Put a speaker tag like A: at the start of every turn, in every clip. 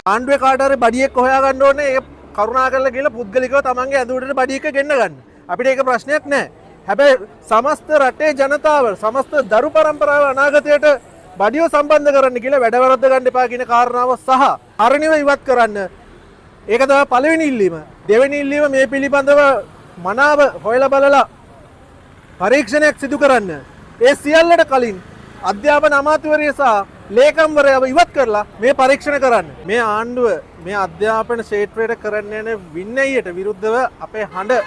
A: ආණ්ඩුවේ කාට හරි බඩියෙක් හොයාගන්න ඕනේ. ඒ කරුණාකරලා කියලා පුද්ගලිකව තමන්ගේ ඇඳුමට බඩියක ගෙන්න ගන්න. අපිට ඒක ප්‍රශ්නයක් නැහැ. හැබැයි සමස්ත රටේ ජනතාව සමස්ත දරු පරම්පරාව අනාගතයට බඩියෝ සම්බන්ධ කරන්න කියලා වැඩ වරද්ද ගන්න එපා කියන කාරණාව සහ හරණිව ඉවත් කරන්න. ඒක තමයි පළවෙනි ඉල්ලීම. දෙවෙනි ඉල්ලීම මේ පිළිබඳව මනාව හොයලා බලලා පරීක්ෂණයක් සිදු කරන්න. ඒ සියල්ලට කලින් අධ්‍යාපන අමාත්‍යවරිය සහ ලේකම්වරයව ඉවත් කරලා මේ පරීක්ෂණ කරන්න. මේ ආණ්ඩුව මේ අධ්‍යාපන ක්ෂේත්‍රයට කරන්න යන වින්නයයට විරුද්ධව අපේ හඬ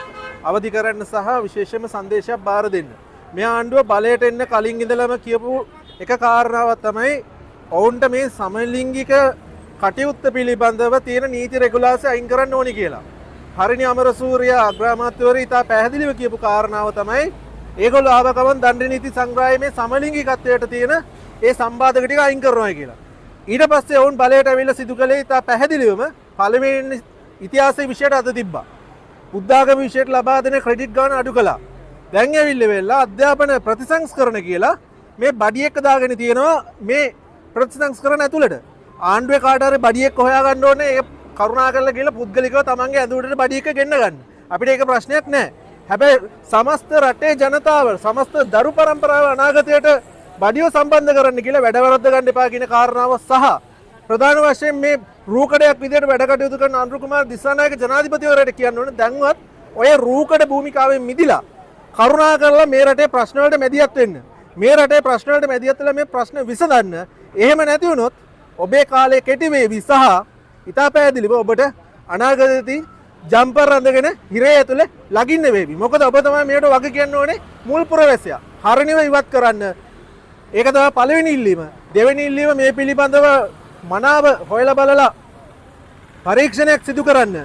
A: අවදි කරන්න සහ විශේෂම සංදේශයක් බාර දෙන්න. මේ ආණ්ඩුව බලයට එන්න කලින් ඉඳලම කියපු එක කාරණාවක් තමයි ඔවුන්ට මේ සමලිංගික කටයුත්ත පිළිබඳව තියෙන නීති රෙගුලාසි අයින් කරන්න ඕනි කියලා. හරිනි අමරසූරිය අග්‍රාමාත්‍යවරයා ඉතා පැහැදිලිව කියපු කාරණාව තමයි ඒගොල්ලෝ ආව ගමන් දණ්ඩ නීති සංග්‍රහයේ සමලිංගිකත්වයට තියෙන ඒ සම්බාධක ටික අයින් කරනවා කියලා. ඊට පස්සේ ඔවුන් බලයට ඇවිල්ලා සිදු කළේ ඉතා පැහැදිලිවම පළවෙනි ඉතිහාසයේ විෂයට අත තිබ්බා. බුද්ධාගම විෂයට ලබා දෙන ක්‍රෙඩිට් ගාන අඩු කළා. දැන් ඇවිල්ලා වෙලා අධ්‍යාපන ප්‍රතිසංස්කරණ කියලා මේ බඩියෙක් දාගෙන තියෙනවා මේ ප්‍රතිසංස්කරණ ඇතුළට. ආණ්ඩුවේ කාට හරි බඩියෙක් හොයාගන්න ඕනේ. ඒ කරුණාකරලා කියලා පුද්ගලිකව තමන්ගේ ඇඳුමට බඩියක ගෙන්න ගන්න. අපිට ඒක ප්‍රශ්නයක් නැහැ. හැබැයි සමස්ත රටේ ජනතාව සමස්ත දරු පරම්පරාව අනාගතයට බඩියෝ සම්බන්ධ කරන්න කියලා වැඩ වරද්ද ගන්න එපා කියන කාරණාව සහ ප්‍රධාන වශයෙන් මේ රූකඩයක් විදිහට වැඩ කටයුතු කරන අනුරු කුමාර දිසානායක ජනාධිපතිවරයාට කියන්න ඕනේ දැන්වත් ඔය රූකඩ භූමිකාවෙන් මිදිලා කරුණාකරලා මේ රටේ ප්‍රශ්න වලට මැදිහත් වෙන්න. මේ රටේ ප්‍රශ්න වලට මැදිහත් වෙලා මේ ප්‍රශ්න විසඳන්න. එහෙම නැති වුණොත් ඔබේ කාලය කෙටි වේවි සහ ඉතා පැහැදිලිව ඔබට අනාගතයේදී ජම්පර් අඳගෙන හිරේ ඇතුලේ ලගින්න වේවි. මොකද ඔබ තමයි මේකට වග කියන්න ඕනේ මුල් පුරවැසියා. හරණිව ඉවත් කරන්න. ඒක තමයි පළවෙනි ඉල්ලීම. දෙවෙනි ඉල්ලීම මේ පිළිබඳව මනාව හොයලා බලලා පරීක්ෂණයක් සිදු කරන්න.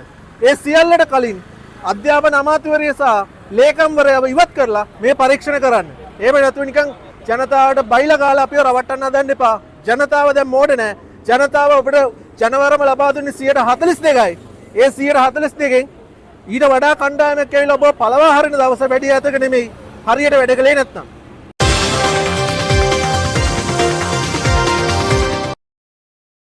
A: ඒ සියල්ලට කලින් අධ්‍යාපන අමාත්‍යවරිය සහ ලේකම්වරයව ඉවත් කරලා මේ පරීක්ෂණ කරන්න. එහෙම නැතුව නිකන් ජනතාවට බයිලා කාලා අපිව රවට්ටන්න හදන්න එපා. ජනතාව දැන් මෝඩ නැහැ. ජනතාව ඔබට ජනවරම ලබා දුන්නේ 42%යි. ඒ 42%කින් ඊට වඩා කණ්ඩායමක් ඇවිල්ලා ඔබ පළවා හරින දවස වැඩි ඈතක නෙමෙයි. හරියට වැඩ කළේ නැත්නම්